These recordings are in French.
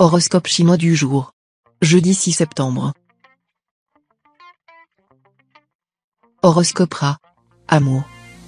Horoscope chinois du jour. Jeudi 6 septembre. Horoscope Ra. Amour.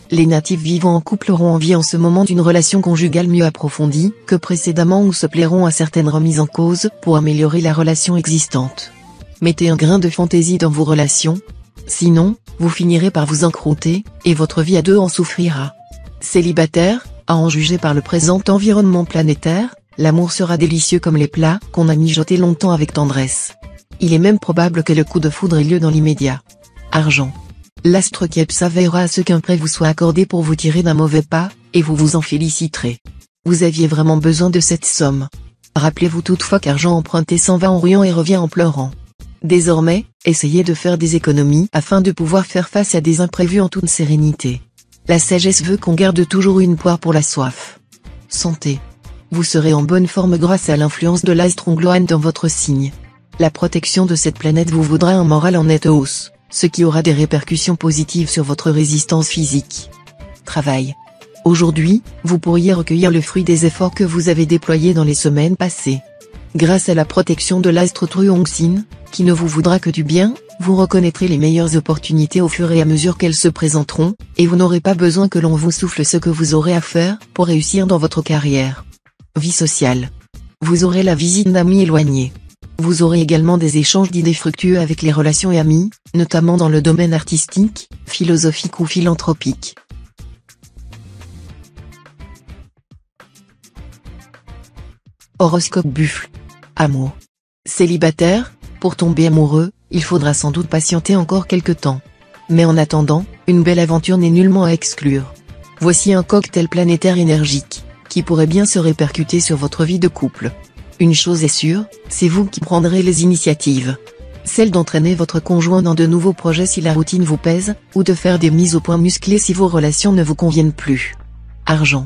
Les natifs vivant en couple auront envie en ce moment d'une relation conjugale mieux approfondie que précédemment ou se plairont à certaines remises en cause pour améliorer la relation existante. Mettez un grain de fantaisie dans vos relations. Sinon, vous finirez par vous encrouter, et votre vie à deux en souffrira. Célibataire, à en juger par le présent environnement planétaire, l'amour sera délicieux comme les plats qu'on a mijotés longtemps avec tendresse. Il est même probable que le coup de foudre ait lieu dans l'immédiat. Argent. L'astre Kepsa veillera à ce qu'un prêt vous soit accordé pour vous tirer d'un mauvais pas, et vous vous en féliciterez. Vous aviez vraiment besoin de cette somme. Rappelez-vous toutefois qu'argent emprunté s'en va en riant et revient en pleurant. Désormais, essayez de faire des économies afin de pouvoir faire face à des imprévus en toute sérénité. La sagesse veut qu'on garde toujours une poire pour la soif. Santé. Vous serez en bonne forme grâce à l'influence de l'astre Ongloan dans votre signe. La protection de cette planète vous vaudra un moral en nette hausse, ce qui aura des répercussions positives sur votre résistance physique. Travail. Aujourd'hui, vous pourriez recueillir le fruit des efforts que vous avez déployés dans les semaines passées. Grâce à la protection de l'astre Truongsin, qui ne vous voudra que du bien, vous reconnaîtrez les meilleures opportunités au fur et à mesure qu'elles se présenteront, et vous n'aurez pas besoin que l'on vous souffle ce que vous aurez à faire pour réussir dans votre carrière. Vie sociale. Vous aurez la visite d'amis éloignés. Vous aurez également des échanges d'idées fructueux avec les relations et amis, notamment dans le domaine artistique, philosophique ou philanthropique. Horoscope Buffle. Amour. Célibataire, pour tomber amoureux, il faudra sans doute patienter encore quelque temps. Mais en attendant, une belle aventure n'est nullement à exclure. Voici un cocktail planétaire énergique, qui pourrait bien se répercuter sur votre vie de couple. Une chose est sûre, c'est vous qui prendrez les initiatives. Celle d'entraîner votre conjoint dans de nouveaux projets si la routine vous pèse, ou de faire des mises au point musclées si vos relations ne vous conviennent plus. Argent.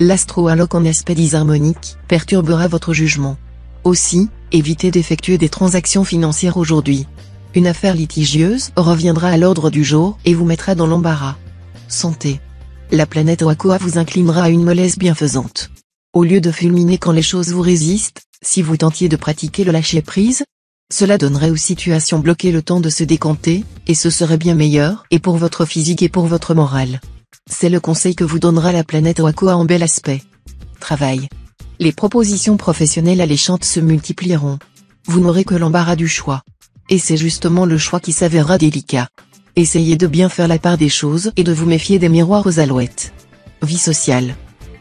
L'astro-alloc en aspect disharmonique perturbera votre jugement. Aussi, évitez d'effectuer des transactions financières aujourd'hui. Une affaire litigieuse reviendra à l'ordre du jour et vous mettra dans l'embarras. Santé. La planète Oakoa vous inclinera à une mollesse bienfaisante. Au lieu de fulminer quand les choses vous résistent, si vous tentiez de pratiquer le lâcher-prise, cela donnerait aux situations bloquées le temps de se décanter, et ce serait bien meilleur, et pour votre physique et pour votre morale. C'est le conseil que vous donnera la planète Oakoa en bel aspect. Travail. Les propositions professionnelles alléchantes se multiplieront. Vous n'aurez que l'embarras du choix. Et c'est justement le choix qui s'avérera délicat. Essayez de bien faire la part des choses et de vous méfier des miroirs aux alouettes. Vie sociale.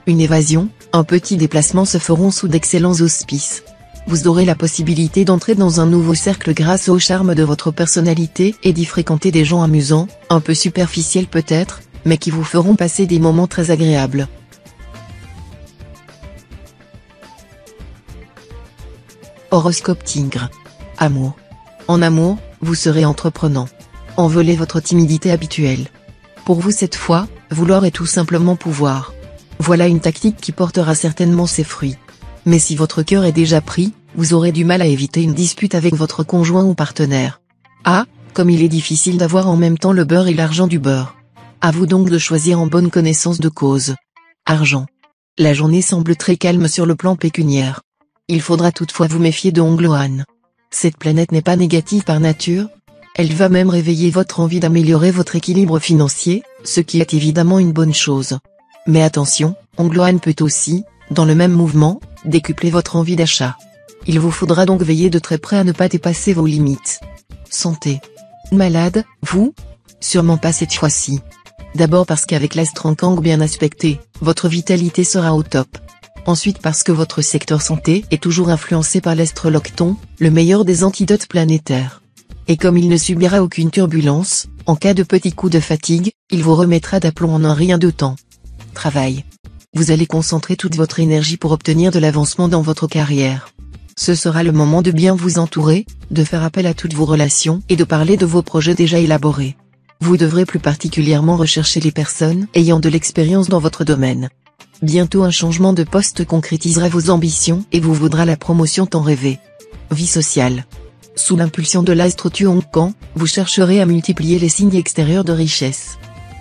Une évasion, un petit déplacement se feront sous d'excellents auspices. Vous aurez la possibilité d'entrer dans un nouveau cercle grâce au charme de votre personnalité et d'y fréquenter des gens amusants, un peu superficiels peut-être, mais qui vous feront passer des moments très agréables. Horoscope Tigre. Amour. En amour, vous serez entreprenant. Envolez votre timidité habituelle. Pour vous cette fois, vouloir est tout simplement pouvoir. Voilà une tactique qui portera certainement ses fruits. Mais si votre cœur est déjà pris, vous aurez du mal à éviter une dispute avec votre conjoint ou partenaire. Ah, comme il est difficile d'avoir en même temps le beurre et l'argent du beurre. À vous donc de choisir en bonne connaissance de cause. Argent. La journée semble très calme sur le plan pécuniaire. Il faudra toutefois vous méfier de Ongloan. Cette planète n'est pas négative par nature. Elle va même réveiller votre envie d'améliorer votre équilibre financier, ce qui est évidemment une bonne chose. Mais attention, Ongloan peut aussi, dans le même mouvement, décupler votre envie d'achat. Il vous faudra donc veiller de très près à ne pas dépasser vos limites. Santé. Malade, vous? Sûrement pas cette fois-ci. D'abord parce qu'avec l'astre Ankang bien aspecté, votre vitalité sera au top. Ensuite parce que votre secteur santé est toujours influencé par l'astre Locton, le meilleur des antidotes planétaires. Et comme il ne subira aucune turbulence, en cas de petit coup de fatigue, il vous remettra d'aplomb en un rien de temps. Travail. Vous allez concentrer toute votre énergie pour obtenir de l'avancement dans votre carrière. Ce sera le moment de bien vous entourer, de faire appel à toutes vos relations et de parler de vos projets déjà élaborés. Vous devrez plus particulièrement rechercher les personnes ayant de l'expérience dans votre domaine. Bientôt un changement de poste concrétisera vos ambitions et vous vaudra la promotion tant rêvée. Vie sociale. Sous l'impulsion de l'astre Tuongkan, vous chercherez à multiplier les signes extérieurs de richesse.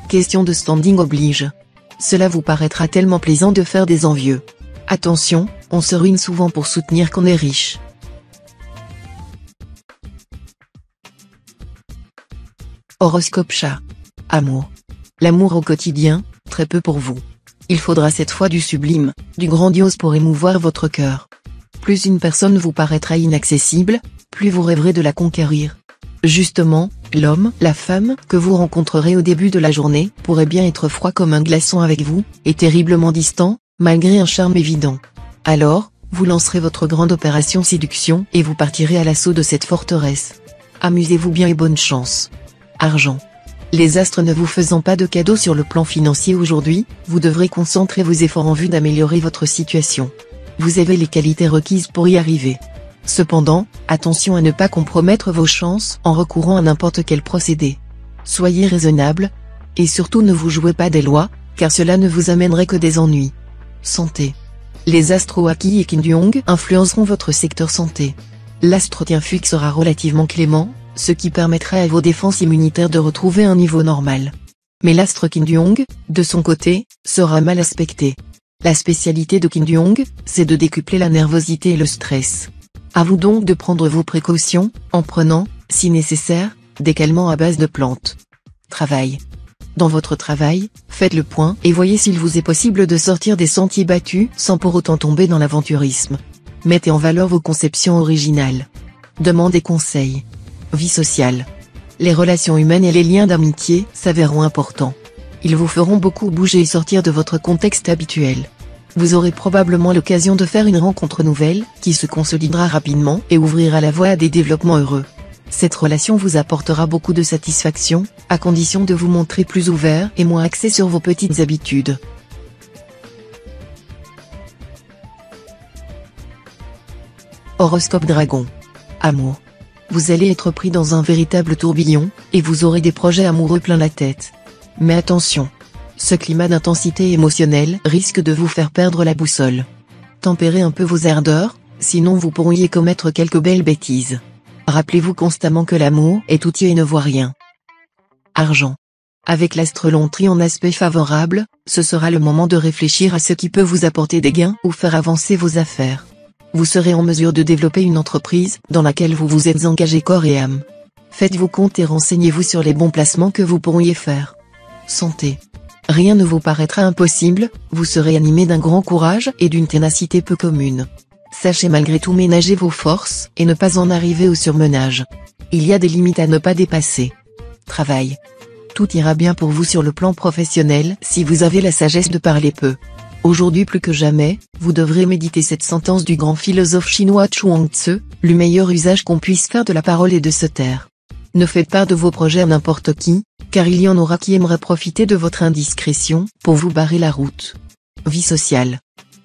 Question de standing oblige. Cela vous paraîtra tellement plaisant de faire des envieux. Attention, on se ruine souvent pour soutenir qu'on est riche. Horoscope chat. Amour. L'amour au quotidien, très peu pour vous. Il faudra cette fois du sublime, du grandiose pour émouvoir votre cœur. Plus une personne vous paraîtra inaccessible, plus vous rêverez de la conquérir. Justement, l'homme, la femme que vous rencontrerez au début de la journée pourrait bien être froid comme un glaçon avec vous, et terriblement distant, malgré un charme évident. Alors, vous lancerez votre grande opération séduction et vous partirez à l'assaut de cette forteresse. Amusez-vous bien et bonne chance. Argent. Les astres ne vous faisant pas de cadeaux sur le plan financier aujourd'hui, vous devrez concentrer vos efforts en vue d'améliorer votre situation. Vous avez les qualités requises pour y arriver. Cependant, attention à ne pas compromettre vos chances en recourant à n'importe quel procédé. Soyez raisonnable, et surtout ne vous jouez pas des lois, car cela ne vous amènerait que des ennuis. Santé. Les astres Oaki et Kindyong influenceront votre secteur santé. L'astre Tianfuk sera relativement clément, ce qui permettra à vos défenses immunitaires de retrouver un niveau normal. Mais l'astre Kindyong, de son côté, sera mal aspecté. La spécialité de Kindyong, c'est de décupler la nervosité et le stress. À vous donc de prendre vos précautions, en prenant, si nécessaire, des calmants à base de plantes. Travail. Dans votre travail, faites le point et voyez s'il vous est possible de sortir des sentiers battus sans pour autant tomber dans l'aventurisme. Mettez en valeur vos conceptions originales. Demandez conseil. Vie sociale. Les relations humaines et les liens d'amitié s'avèreront importants. Ils vous feront beaucoup bouger et sortir de votre contexte habituel. Vous aurez probablement l'occasion de faire une rencontre nouvelle, qui se consolidera rapidement et ouvrira la voie à des développements heureux. Cette relation vous apportera beaucoup de satisfaction, à condition de vous montrer plus ouvert et moins axé sur vos petites habitudes. Horoscope Dragon. Amour. Vous allez être pris dans un véritable tourbillon, et vous aurez des projets amoureux plein la tête. Mais attention. Ce climat d'intensité émotionnelle risque de vous faire perdre la boussole. Tempérez un peu vos ardeurs, sinon vous pourriez commettre quelques belles bêtises. Rappelez-vous constamment que l'amour est tout yeux et ne voit rien. Argent. Avec l'astre Lontri en aspect favorable, ce sera le moment de réfléchir à ce qui peut vous apporter des gains ou faire avancer vos affaires. Vous serez en mesure de développer une entreprise dans laquelle vous vous êtes engagé corps et âme. Faites-vous compte et renseignez-vous sur les bons placements que vous pourriez faire. Santé. Rien ne vous paraîtra impossible, vous serez animé d'un grand courage et d'une ténacité peu commune. Sachez malgré tout ménager vos forces et ne pas en arriver au surmenage. Il y a des limites à ne pas dépasser. Travail. Tout ira bien pour vous sur le plan professionnel si vous avez la sagesse de parler peu. Aujourd'hui plus que jamais, vous devrez méditer cette sentence du grand philosophe chinois Chuang-Tzu, le meilleur usage qu'on puisse faire de la parole est de se taire. Ne faites pas de vos projets à n'importe qui, car il y en aura qui aimeraient profiter de votre indiscrétion pour vous barrer la route. Vie sociale.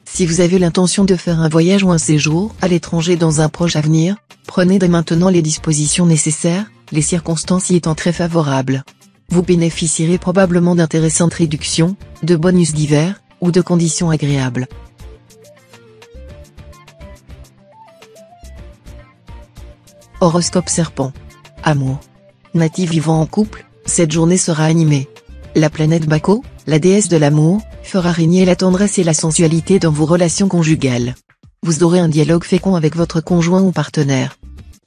Si vous avez l'intention de faire un voyage ou un séjour à l'étranger dans un proche avenir, prenez dès maintenant les dispositions nécessaires, les circonstances y étant très favorables. Vous bénéficierez probablement d'intéressantes réductions, de bonus divers, ou de conditions agréables. Horoscope Serpent. Amour. Natif vivant en couple, cette journée sera animée. La planète Bako, la déesse de l'amour, fera régner la tendresse et la sensualité dans vos relations conjugales. Vous aurez un dialogue fécond avec votre conjoint ou partenaire.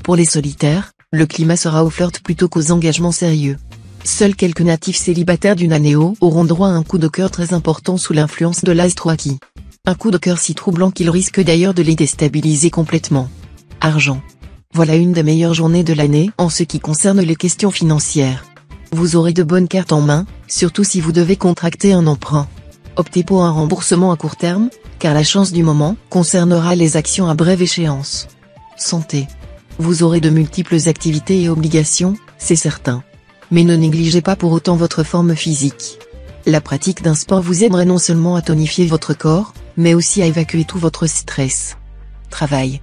Pour les solitaires, le climat sera au flirt plutôt qu'aux engagements sérieux. Seuls quelques natifs célibataires du Naneo auront droit à un coup de cœur très important sous l'influence de l'astre Oaki. Un coup de cœur si troublant qu'il risque d'ailleurs de les déstabiliser complètement. Argent. Voilà une des meilleures journées de l'année en ce qui concerne les questions financières. Vous aurez de bonnes cartes en main, surtout si vous devez contracter un emprunt. Optez pour un remboursement à court terme, car la chance du moment concernera les actions à brève échéance. Santé. Vous aurez de multiples activités et obligations, c'est certain. Mais ne négligez pas pour autant votre forme physique. La pratique d'un sport vous aiderait non seulement à tonifier votre corps, mais aussi à évacuer tout votre stress. Travail.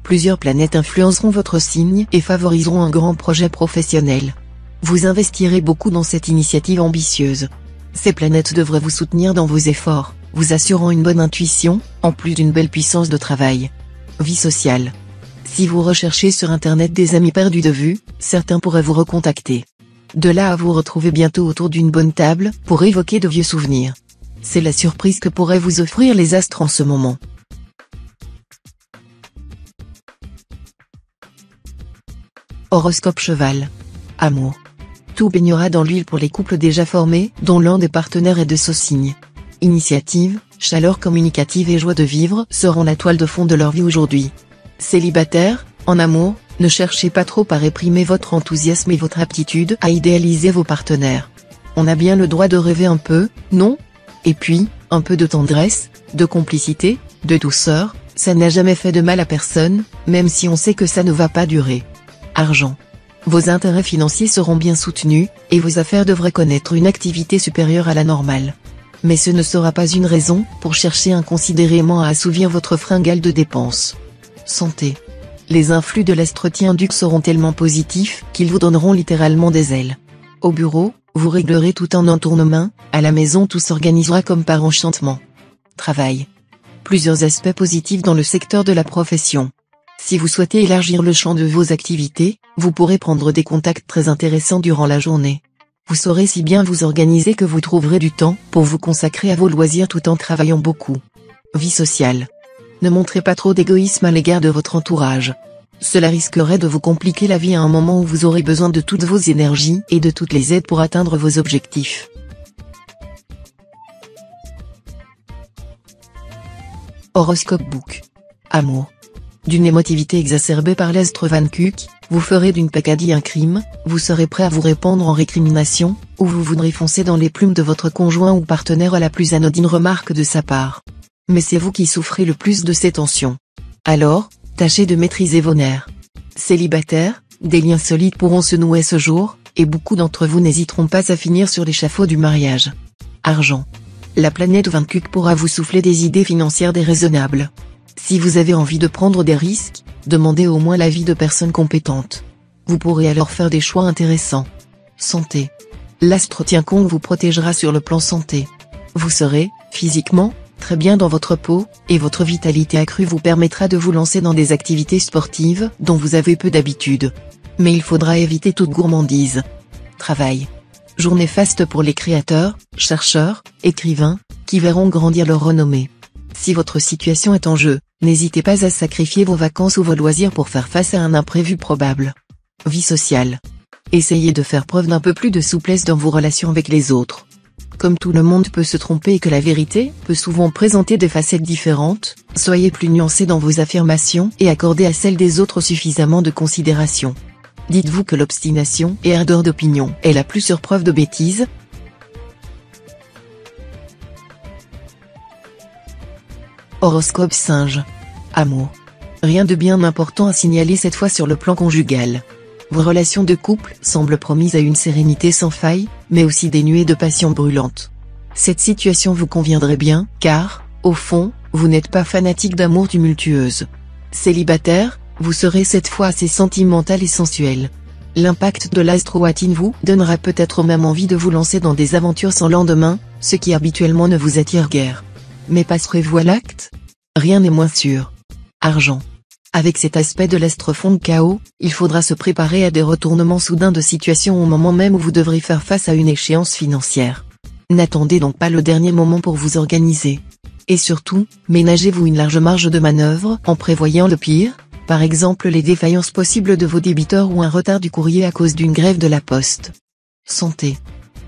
Plusieurs planètes influenceront votre signe et favoriseront un grand projet professionnel. Vous investirez beaucoup dans cette initiative ambitieuse. Ces planètes devraient vous soutenir dans vos efforts, vous assurant une bonne intuition, en plus d'une belle puissance de travail. Vie sociale. Si vous recherchez sur Internet des amis perdus de vue, certains pourraient vous recontacter. De là à vous retrouver bientôt autour d'une bonne table, pour évoquer de vieux souvenirs. C'est la surprise que pourraient vous offrir les astres en ce moment. Horoscope Cheval. Amour. Tout baignera dans l'huile pour les couples déjà formés, dont l'un des partenaires est de ce signe. Initiative, chaleur communicative et joie de vivre seront la toile de fond de leur vie aujourd'hui. Célibataire, en amour, ne cherchez pas trop à réprimer votre enthousiasme et votre aptitude à idéaliser vos partenaires. On a bien le droit de rêver un peu, non? Et puis, un peu de tendresse, de complicité, de douceur, ça n'a jamais fait de mal à personne, même si on sait que ça ne va pas durer. Argent. Vos intérêts financiers seront bien soutenus, et vos affaires devraient connaître une activité supérieure à la normale. Mais ce ne sera pas une raison pour chercher inconsidérément à assouvir votre fringale de dépenses. Santé. Les influx de l'astro-tien-duc seront tellement positifs qu'ils vous donneront littéralement des ailes. Au bureau, vous réglerez tout en un tournement, à la maison tout s'organisera comme par enchantement. Travail. Plusieurs aspects positifs dans le secteur de la profession. Si vous souhaitez élargir le champ de vos activités, vous pourrez prendre des contacts très intéressants durant la journée. Vous saurez si bien vous organiser que vous trouverez du temps pour vous consacrer à vos loisirs tout en travaillant beaucoup. Vie sociale. Ne montrez pas trop d'égoïsme à l'égard de votre entourage. Cela risquerait de vous compliquer la vie à un moment où vous aurez besoin de toutes vos énergies et de toutes les aides pour atteindre vos objectifs. Horoscope Book. Amour. D'une émotivité exacerbée par l'astre Van Kuck, vous ferez d'une peccadille un crime, vous serez prêt à vous répandre en récrimination, ou vous voudrez foncer dans les plumes de votre conjoint ou partenaire à la plus anodine remarque de sa part. Mais c'est vous qui souffrez le plus de ces tensions. Alors, tâchez de maîtriser vos nerfs. Célibataire, des liens solides pourront se nouer ce jour, et beaucoup d'entre vous n'hésiteront pas à finir sur l'échafaud du mariage. Argent. La planète Van Kuck pourra vous souffler des idées financières déraisonnables. Si vous avez envie de prendre des risques, demandez au moins l'avis de personnes compétentes. Vous pourrez alors faire des choix intéressants. Santé. L'astro-tien-kong vous protégera sur le plan santé. Vous serez, physiquement, très bien dans votre peau, et votre vitalité accrue vous permettra de vous lancer dans des activités sportives dont vous avez peu d'habitude. Mais il faudra éviter toute gourmandise. Travail. Journée faste pour les créateurs, chercheurs, écrivains, qui verront grandir leur renommée. Si votre situation est en jeu, n'hésitez pas à sacrifier vos vacances ou vos loisirs pour faire face à un imprévu probable. Vie sociale. Essayez de faire preuve d'un peu plus de souplesse dans vos relations avec les autres. Comme tout le monde peut se tromper et que la vérité peut souvent présenter des facettes différentes, soyez plus nuancés dans vos affirmations et accordez à celles des autres suffisamment de considération. Dites-vous que l'obstination et ardeur d'opinion est la plus sûre preuve de bêtise. Horoscope Singe. Amour. Rien de bien important à signaler cette fois sur le plan conjugal. Vos relations de couple semblent promises à une sérénité sans faille, mais aussi dénuées de passion brûlante. Cette situation vous conviendrait bien, car, au fond, vous n'êtes pas fanatique d'amour tumultueuse. Célibataire, vous serez cette fois assez sentimental et sensuel. L'impact de l'astro-watine vous donnera peut-être même envie de vous lancer dans des aventures sans lendemain, ce qui habituellement ne vous attire guère. Mais passerez-vous à l'acte? Rien n'est moins sûr. Argent. Avec cet aspect de l'astro-fond chaos, il faudra se préparer à des retournements soudains de situation au moment même où vous devrez faire face à une échéance financière. N'attendez donc pas le dernier moment pour vous organiser. Et surtout, ménagez-vous une large marge de manœuvre en prévoyant le pire, par exemple les défaillances possibles de vos débiteurs ou un retard du courrier à cause d'une grève de la poste. Santé.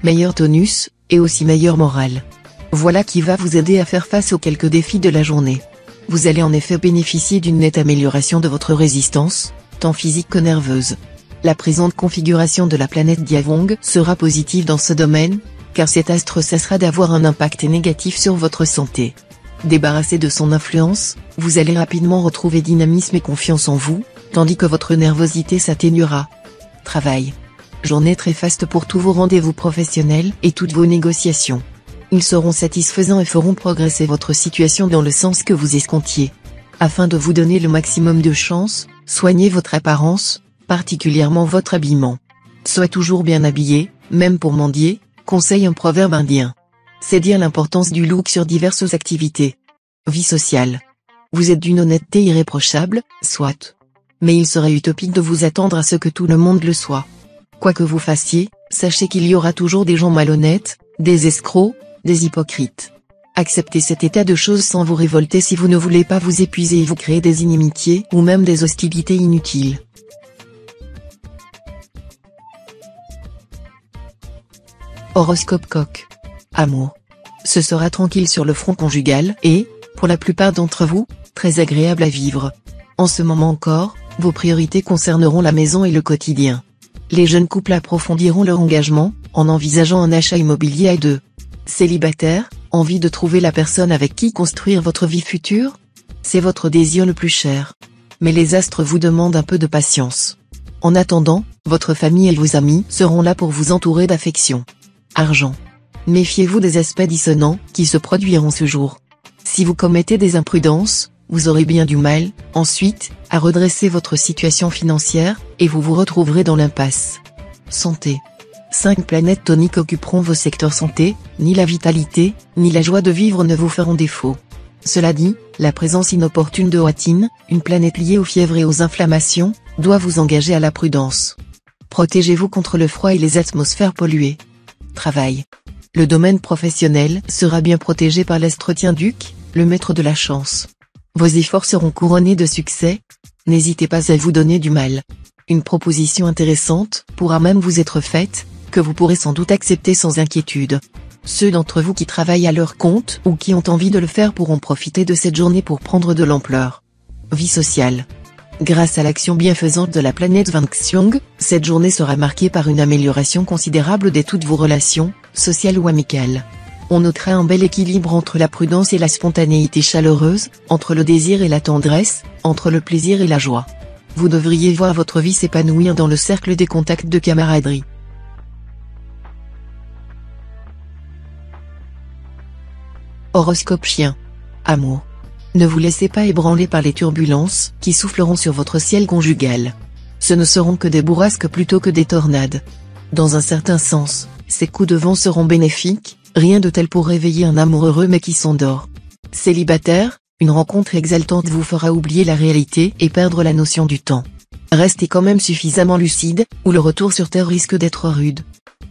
Meilleur tonus, et aussi meilleure morale. Voilà qui va vous aider à faire face aux quelques défis de la journée. Vous allez en effet bénéficier d'une nette amélioration de votre résistance, tant physique que nerveuse. La présente configuration de la planète Diavong sera positive dans ce domaine, car cet astre cessera d'avoir un impact négatif sur votre santé. Débarrassé de son influence, vous allez rapidement retrouver dynamisme et confiance en vous, tandis que votre nervosité s'atténuera. Travail. Journée très faste pour tous vos rendez-vous professionnels et toutes vos négociations. Ils seront satisfaisants et feront progresser votre situation dans le sens que vous escomptiez. Afin de vous donner le maximum de chance, soignez votre apparence, particulièrement votre habillement. Soyez toujours bien habillé, même pour mendier, conseille un proverbe indien. C'est dire l'importance du look sur diverses activités. Vie sociale. Vous êtes d'une honnêteté irréprochable, soit. Mais il serait utopique de vous attendre à ce que tout le monde le soit. Quoi que vous fassiez, sachez qu'il y aura toujours des gens malhonnêtes, des escrocs, des hypocrites. Acceptez cet état de choses sans vous révolter si vous ne voulez pas vous épuiser et vous créer des inimitiés ou même des hostilités inutiles. Horoscope Coq. Amour. Ce sera tranquille sur le front conjugal et, pour la plupart d'entre vous, très agréable à vivre. En ce moment encore, vos priorités concerneront la maison et le quotidien. Les jeunes couples approfondiront leur engagement, en envisageant un achat immobilier à deux. Célibataire, envie de trouver la personne avec qui construire votre vie future? C'est votre désir le plus cher. Mais les astres vous demandent un peu de patience. En attendant, votre famille et vos amis seront là pour vous entourer d'affection. Argent. Méfiez-vous des aspects dissonants qui se produiront ce jour. Si vous commettez des imprudences, vous aurez bien du mal, ensuite, à redresser votre situation financière, et vous vous retrouverez dans l'impasse. Santé. 5 planètes toniques occuperont vos secteurs santé, ni la vitalité, ni la joie de vivre ne vous feront défaut. Cela dit, la présence inopportune de Watine, une planète liée aux fièvres et aux inflammations, doit vous engager à la prudence. Protégez-vous contre le froid et les atmosphères polluées. Travail. Le domaine professionnel sera bien protégé par l'astretien duc, le maître de la chance. Vos efforts seront couronnés de succès. N'hésitez pas à vous donner du mal. Une proposition intéressante pourra même vous être faite, que vous pourrez sans doute accepter sans inquiétude. Ceux d'entre vous qui travaillent à leur compte ou qui ont envie de le faire pourront profiter de cette journée pour prendre de l'ampleur. Vie sociale. Grâce à l'action bienfaisante de la planète Vanxiong, cette journée sera marquée par une amélioration considérable de toutes vos relations, sociales ou amicales. On notera un bel équilibre entre la prudence et la spontanéité chaleureuse, entre le désir et la tendresse, entre le plaisir et la joie. Vous devriez voir votre vie s'épanouir dans le cercle des contacts de camaraderie. Horoscope chien. Amour. Ne vous laissez pas ébranler par les turbulences qui souffleront sur votre ciel conjugal. Ce ne seront que des bourrasques plutôt que des tornades. Dans un certain sens, ces coups de vent seront bénéfiques, rien de tel pour réveiller un amour heureux mais qui s'endort. Célibataire, une rencontre exaltante vous fera oublier la réalité et perdre la notion du temps. Restez quand même suffisamment lucide, ou le retour sur terre risque d'être rude.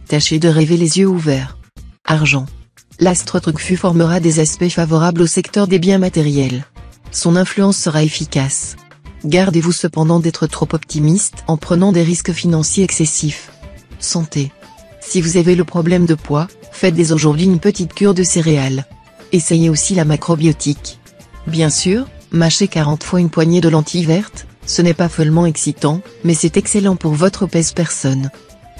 Tâchez de rêver les yeux ouverts. Argent. L'astre Trucfu formera des aspects favorables au secteur des biens matériels. Son influence sera efficace. Gardez-vous cependant d'être trop optimiste en prenant des risques financiers excessifs. Santé. Si vous avez le problème de poids, faites dès aujourd'hui une petite cure de céréales. Essayez aussi la macrobiotique. Bien sûr, mâchez 40 fois une poignée de lentilles vertes, ce n'est pas follement excitant, mais c'est excellent pour votre pèse-personne.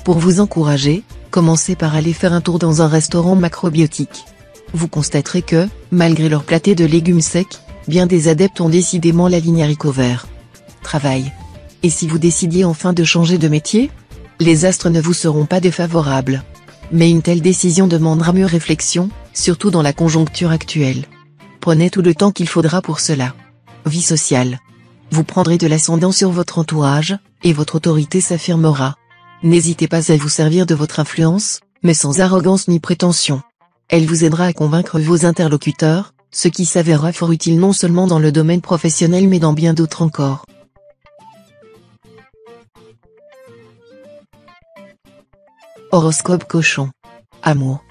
Pour vous encourager, commencez par aller faire un tour dans un restaurant macrobiotique. Vous constaterez que, malgré leur platé de légumes secs, bien des adeptes ont décidément la ligne haricots verts. Travail. Et si vous décidiez enfin de changer de métier? Les astres ne vous seront pas défavorables. Mais une telle décision demandera mûre réflexion, surtout dans la conjoncture actuelle. Prenez tout le temps qu'il faudra pour cela. Vie sociale. Vous prendrez de l'ascendant sur votre entourage, et votre autorité s'affirmera. N'hésitez pas à vous servir de votre influence, mais sans arrogance ni prétention. Elle vous aidera à convaincre vos interlocuteurs, ce qui s'avérera fort utile non seulement dans le domaine professionnel mais dans bien d'autres encore. Horoscope cochon. Amour.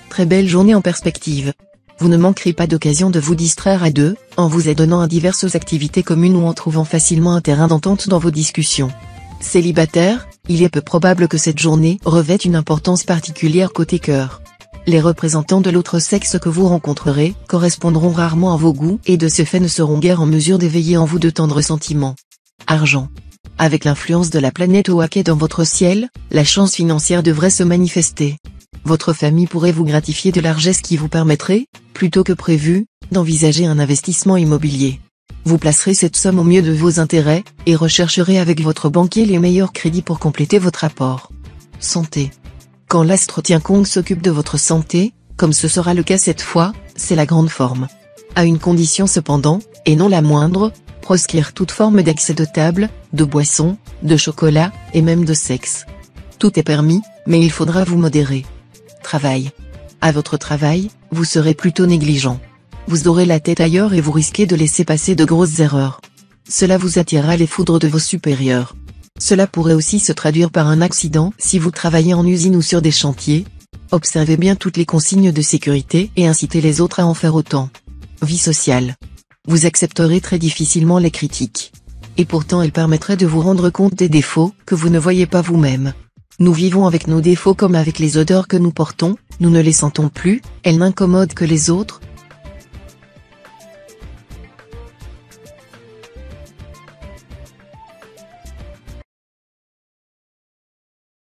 Très belle journée en perspective. Vous ne manquerez pas d'occasion de vous distraire à deux, en vous adonnant à diverses activités communes ou en trouvant facilement un terrain d'entente dans vos discussions. Célibataire, il est peu probable que cette journée revête une importance particulière côté cœur. Les représentants de l'autre sexe que vous rencontrerez correspondront rarement à vos goûts et de ce fait ne seront guère en mesure d'éveiller en vous de tendres sentiments. Argent. Avec l'influence de la planète Oake dans votre ciel, la chance financière devrait se manifester. Votre famille pourrait vous gratifier de largesses qui vous permettraient, plutôt que prévu, d'envisager un investissement immobilier. Vous placerez cette somme au mieux de vos intérêts, et rechercherez avec votre banquier les meilleurs crédits pour compléter votre apport. Santé. Quand l'astre Tiankong s'occupe de votre santé, comme ce sera le cas cette fois, c'est la grande forme. À une condition cependant, et non la moindre, proscrire toute forme d'excès de table, de boisson, de chocolat, et même de sexe. Tout est permis, mais il faudra vous modérer. Travail. À votre travail, vous serez plutôt négligent. Vous aurez la tête ailleurs et vous risquez de laisser passer de grosses erreurs. Cela vous attirera les foudres de vos supérieurs. Cela pourrait aussi se traduire par un accident si vous travaillez en usine ou sur des chantiers. Observez bien toutes les consignes de sécurité et incitez les autres à en faire autant. Vie sociale. Vous accepterez très difficilement les critiques. Et pourtant elles permettraient de vous rendre compte des défauts que vous ne voyez pas vous-même. Nous vivons avec nos défauts comme avec les odeurs que nous portons, nous ne les sentons plus, elles n'incommodent que les autres,